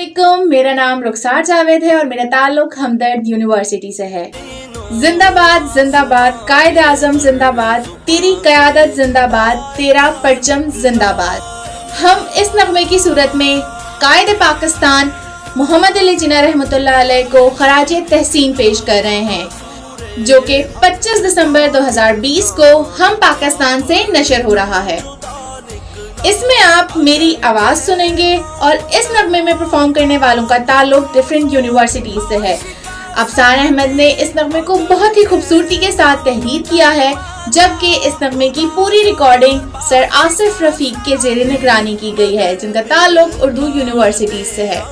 अस्सलामुअलैकुम, मेरा नाम रुखसार जावेद है और मेरा ताल्लुक हमदर्द यूनिवर्सिटी से है। जिंदाबाद जिंदाबाद, कायद आजम जिंदाबाद, तेरी क़यादत जिंदाबाद, तेरा परचम जिंदाबाद। हम इस नगमे की सूरत में कायद पाकिस्तान मोहम्मद अली जिन्ना रहमतुल्लाह अलैह को खराजे तहसीन पेश कर रहे हैं, जो कि 25 दिसंबर 2020 को हम पाकिस्तान से नशर हो रहा है। इसमें आप मेरी आवाज़ सुनेंगे और इस नगमे में परफॉर्म करने वालों का ताल्लुक डिफरेंट यूनिवर्सिटीज से है। अफसान अहमद ने इस नगमे को बहुत ही खूबसूरती के साथ तहरीर किया है, जबकि इस नगमे की पूरी रिकॉर्डिंग सर आसिफ रफीक के ज़ेरे निगरानी की गई है, जिनका ताल्लुक उर्दू यूनिवर्सिटीज से है।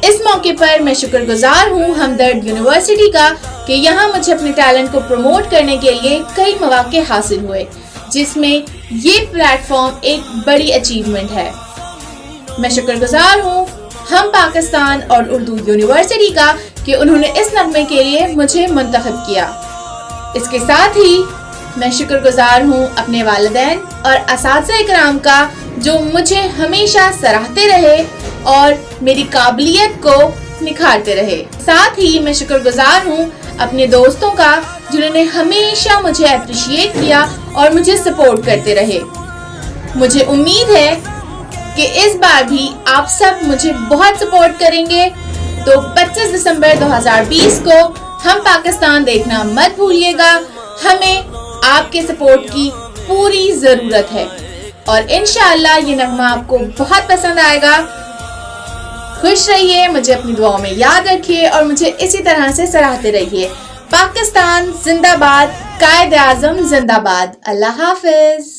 इस मौके पर मैं शुक्रगुजार हूँ हमदर्द यूनिवर्सिटी का कि यहाँ मुझे अपने टैलेंट को प्रमोट करने के लिए कई मौके हासिल हुए, जिसमें ये प्लेटफॉर्म एक बड़ी अचीवमेंट है। मैं शुक्रगुजार हूँ हम पाकिस्तान और उर्दू यूनिवर्सिटी का कि उन्होंने इस नगमे के लिए मुझे मुंतखब किया। इसके साथ ही मैं शुक्रगुजार हूँ अपने वालिदैन और असातिज़ा इकराम का, जो मुझे हमेशा सराहते रहे और मेरी काबिलियत को निखारते रहे। साथ ही मैं शुक्रगुजार हूँ अपने दोस्तों का, जिन्होंने हमेशा मुझे अप्रिशिएट किया और मुझे सपोर्ट करते रहे। मुझे उम्मीद है कि इस बार भी आप सब मुझे बहुत सपोर्ट करेंगे। तो 25 दिसंबर 2020 को हम पाकिस्तान देखना मत भूलिएगा। हमें आपके सपोर्ट की पूरी ज़रूरत है और इंशाअल्लाह ये नगमा आपको बहुत पसंद आएगा। खुश रहिए, मुझे अपनी दुआओं में याद रखिए और मुझे इसी तरह से सराहते रहिए। पाकिस्तान जिंदाबाद, कायद आजम जिंदाबाद। अल्लाह हाफिज।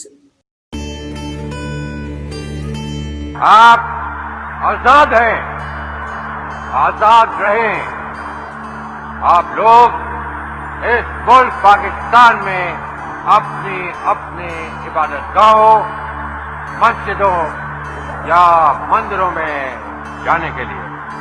आप आजाद हैं, आजाद रहें। आप लोग इस मुल्क पाकिस्तान में अपनी अपनी इबादतगाहों, मस्जिदों या मंदिरों में जाने के लिए